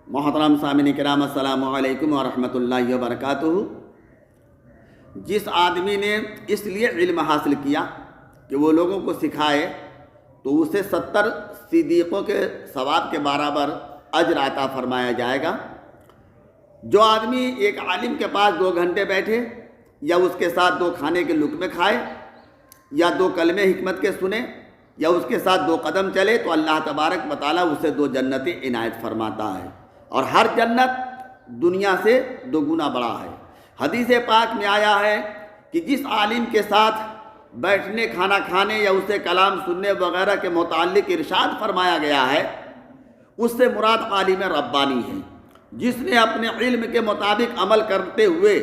محترم سامعین کرام، السلام علیکم ورحمۃ اللہ وبرکاتہ۔ جس آدمی نے اس لیے علم حاصل کیا کہ وہ لوگوں کو سکھائے تو اسے 70 صدیقوں کے ثواب کے برابر اجر عطا فرمایا جائے گا۔ جو آدمی ایک عالم کے پاس 2 گھنٹے بیٹھے یا اس کے ساتھ 2 کھانے کے لقمے کھائے یا 2 کلمے حکمت کے سنے یا اس کے ساتھ 2 قدم چلے تو اللہ تبارک و تعالیٰ اسے 2 جنتیں عنایت فرماتا ہے، اور ہر جنت دنیا سے 2 گنا بڑا ہے۔ حدیث پاک میں آیا ہے کہ جس عالم کے ساتھ بیٹھنے، کھانا کھانے یا اسے کلام سننے وغیرہ کے متعلق ارشاد فرمایا گیا ہے، اس سے مراد عالم ربانی ہے، جس نے اپنے علم کے مطابق عمل کرتے ہوئے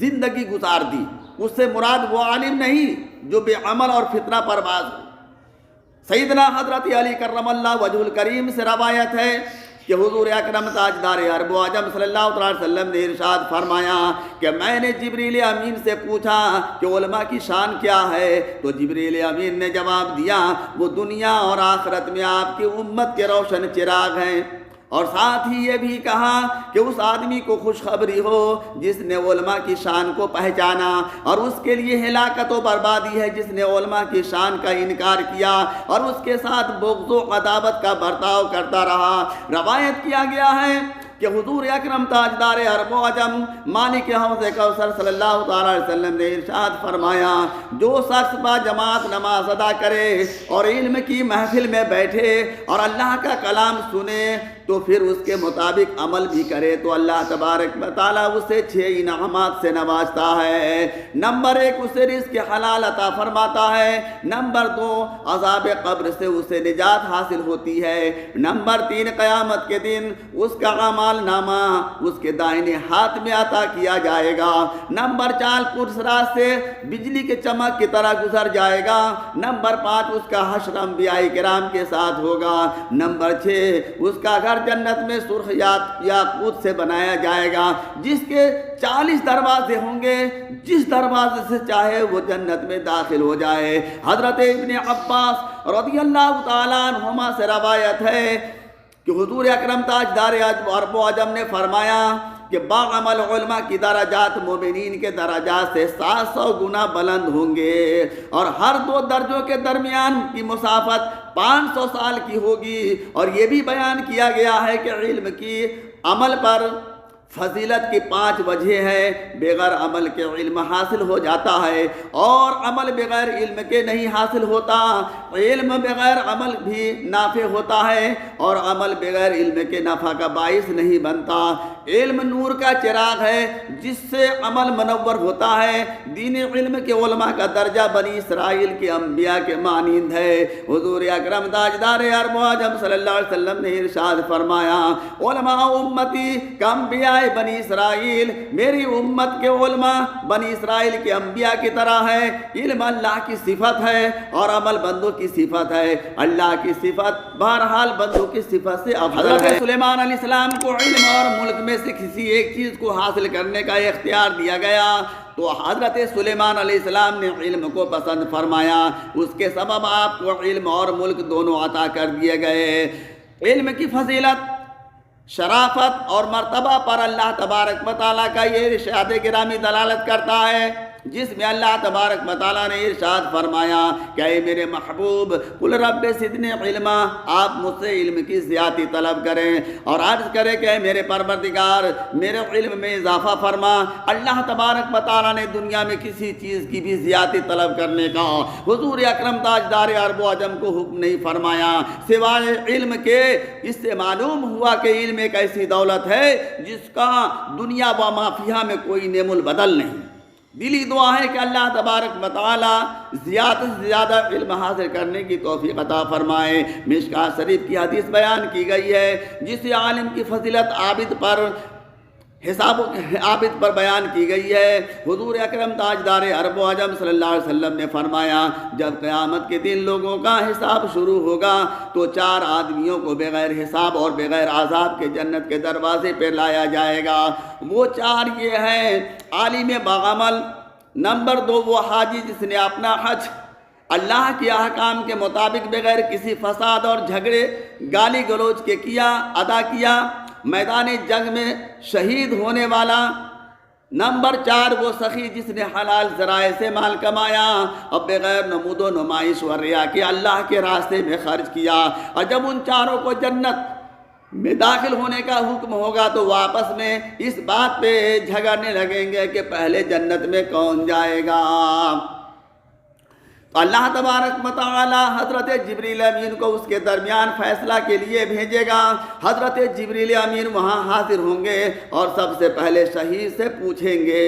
زندگی گزار دی۔ اس سے مراد وہ عالم نہیں جو بے عمل اور فتنہ پرواز ہو۔ سیدنا حضرت علی کرم اللہ وجہ الکریم سے روایت ہے کہ حضور اکرم تاجدار عرب و عجم صلی اللہ علیہ وسلم نے ارشاد فرمایا کہ میں نے جبریل امین سے پوچھا کہ علماء کی شان کیا ہے، تو جبریل امین نے جواب دیا وہ دنیا اور آخرت میں آپ کی امت کے روشن چراغ ہیں، اور ساتھ ہی یہ بھی کہا کہ اس آدمی کو خوشخبری ہو جس نے علماء کی شان کو پہچانا، اور اس کے لیے ہلاکت و بربادی ہے جس نے علماء کی شان کا انکار کیا اور اس کے ساتھ بغض و عداوت کا برتاؤ کرتا رہا۔ روایت کیا گیا ہے کہ حضور اکرم تاجدار عرب و عجم مالک حوض کوثر صلی اللہ تعالی علیہ وسلم نے ارشاد فرمایا جو شخص با جماعت نماز ادا کرے اور علم کی محفل میں بیٹھے اور اللہ کا کلام سنے تو پھر اس کے مطابق عمل بھی کرے تو اللہ تبارک و تعالیٰ اسے 6 انعامات سے نوازتا ہے۔ نمبر 1 اسے رزق حلال عطا فرماتا ہے، نمبر 2 عذاب قبر سے اسے نجات حاصل ہوتی ہے، نمبر 3 قیامت کے دن اس کا اعمال نامہ اس کے دائنے ہاتھ میں عطا کیا جائے گا، نمبر 4 پرسرات سے بجلی کے چمک کی طرح گزر جائے گا، نمبر 5 اس کا حشر انبیاء کرام کے ساتھ ہوگا، نمبر 6 اس کا گھر جنت میں سرخ یاقوت سے بنایا جائے گا، جس کے 40 دروازے ہوں گے، جس دروازے سے چاہے وہ جنت میں داخل ہو جائے۔ حضرت ابن عباس رضی اللہ تعالیٰ عنہما سے روایت ہے کہ حضور اکرم تاجدار عرب و عجم نے فرمایا کہ باعمل علماء کی درجات مومنین کے درجات سے 700 گنا بلند ہوں گے، اور ہر 2 درجوں کے درمیان کی مسافت 500 سال کی ہوگی۔ اور یہ بھی بیان کیا گیا ہے کہ علم کی عمل پر فضیلت کی 5 وجہ ہے۔ بغیر عمل کے علم حاصل ہو جاتا ہے، اور عمل بغیر علم کے نہیں حاصل ہوتا، علم بغیر عمل بھی نافع ہوتا ہے، اور عمل بغیر علم کے نفع کا باعث نہیں بنتا۔ علم نور کا چراغ ہے جس سے عمل منور ہوتا ہے۔ دین علم کے علماء کا درجہ بنی اسرائیل کے انبیاء کے مانند ہے۔ حضور اکرم تاجدار عرب و عجم صلی اللہ علیہ وسلم نے ارشاد فرمایا علماء امتی کا انبیاء بنی اسرائیل، میری امت کے علماء بنی اسرائیل کے انبیاء کی طرح ہے۔ علم اللہ کی صفت ہے اور عمل بندوں کی صفت ہے۔ اللہ کی صفت بہرحال بندوں کی صفت سے افضل ہے۔ حضرت سلیمان علیہ السلام کو علم اور ملک میں سے کسی ایک چیز کو حاصل کرنے کا اختیار دیا گیا تو حضرت سلیمان علیہ السلام نے علم کو پسند فرمایا، اس کے سبب آپ کو علم اور ملک دونوں عطا کر دیے گئے۔ علم کی فضیلت، شرافت اور مرتبہ پر اللہ تبارک و تعالیٰ کا یہ ارشاد گرامی دلالت کرتا ہے، جس میں اللہ تبارک و تعالیٰ نے ارشاد فرمایا کہ اے میرے محبوب قل رب زدنی علما، آپ مجھ سے علم کی زیادتی طلب کریں اور عرض کریں کہ اے میرے پروردگار میرے علم میں اضافہ فرما۔ اللہ تبارک و تعالیٰ نے دنیا میں کسی چیز کی بھی زیادتی طلب کرنے کا حضور اکرم تاجدار عرب و عجم کو حکم نہیں فرمایا سوائے علم کے۔ اس سے معلوم ہوا کہ علم ایک ایسی دولت ہے جس کا دنیا و ما فیہا میں کوئی نعم البدل نہیں۔ دلی دعا ہے کہ اللہ تبارک و تعالی زیادہ سے زیادہ علم حاصل کرنے کی توفیق عطا فرمائے۔ مشکوٰۃ شریف کی حدیث بیان کی گئی ہے جس عالم کی فضیلت عابد پر بیان کی گئی ہے۔ حضور اکرم تاجدار عرب و عجم صلی اللہ علیہ وسلم نے فرمایا جب قیامت کے دن لوگوں کا حساب شروع ہوگا تو 4 آدمیوں کو بغیر حساب اور بغیر عذاب کے جنت کے دروازے پہ لایا جائے گا۔ وہ 4 یہ ہیں عالم باعمل، نمبر 2 وہ حاجی جس نے اپنا حج اللہ کے احکام کے مطابق بغیر کسی فساد اور جھگڑے گالی گلوچ کے ادا کیا، میدان جنگ میں شہید ہونے والا۔ نمبر 4 وہ سخی جس نے حلال ذرائع سے مال کمایا اور بغیر نمود و نمائش و ریا کے اللہ کے راستے میں خرچ کیا۔ اور جب ان چاروں کو جنت میں داخل ہونے کا حکم ہوگا تو وہ آپس میں اس بات پہ جھگڑنے لگیں گے کہ پہلے جنت میں کون جائے گا۔ تو اللہ تبارک و تعالی حضرت جبریل امین کو اس کے درمیان فیصلہ کے لیے بھیجے گا۔ حضرت جبریل امین وہاں حاضر ہوں گے اور سب سے پہلے شہید سے پوچھیں گے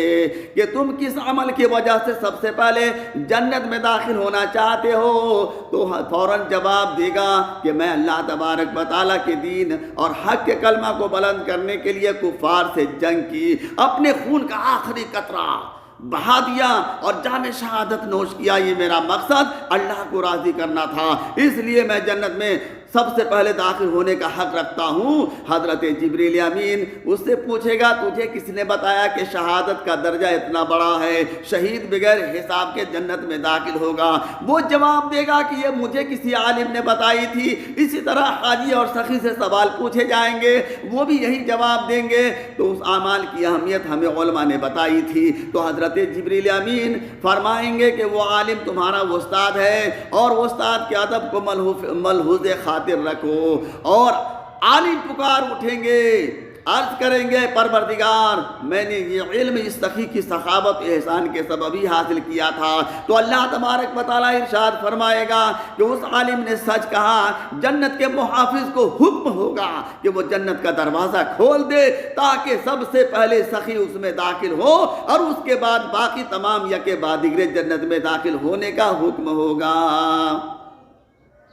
کہ تم کس عمل کی وجہ سے سب سے پہلے جنت میں داخل ہونا چاہتے ہو؟ تو فوراً جواب دے گا کہ میں اللہ تبارک و تعالی کے دین اور حق کے کلمہ کو بلند کرنے کے لیے کفار سے جنگ کی، اپنے خون کا آخری قطرہ بہا دیا اور جام شہادت نوش کیا۔ یہ میرا مقصد اللہ کو راضی کرنا تھا، اس لیے میں جنت میں سب سے پہلے داخل ہونے کا حق رکھتا ہوں۔ حضرت جبریل امین اس سے پوچھے گا تجھے کس نے بتایا کہ شہادت کا درجہ اتنا بڑا ہے، شہید بغیر حساب کے جنت میں داخل ہوگا؟ وہ جواب دے گا کہ یہ مجھے کسی عالم نے بتائی تھی۔ اسی طرح حاجی اور سخی سے سوال پوچھے جائیں گے، وہ بھی یہی جواب دیں گے۔ تو اس اعمال کی اہمیت ہمیں علماء نے بتائی تھی۔ تو حضرت جبریل امین فرمائیں گے کہ وہ عالم تمہارا وہ استاد ہے اور وہ استاد کے ادب کو ملحوظ خاطر رکھو۔ اور عالم پکار اٹھیں گے، عرض کریں گے پروردگار میں نے یہ علم اس سخی کی سخاوت احسان کے سبب ہی حاصل کیا تھا۔ تو اللہ تبارک و تعالیٰ ارشاد فرمائے گا کہ اس عالم نے سچ کہا۔ جنت کے محافظ کو حکم ہوگا کہ وہ جنت کا دروازہ کھول دے تاکہ سب سے پہلے سخی اس میں داخل ہو اور اس کے بعد باقی تمام یکے بعد دیگرے جنت میں داخل ہونے کا حکم ہوگا۔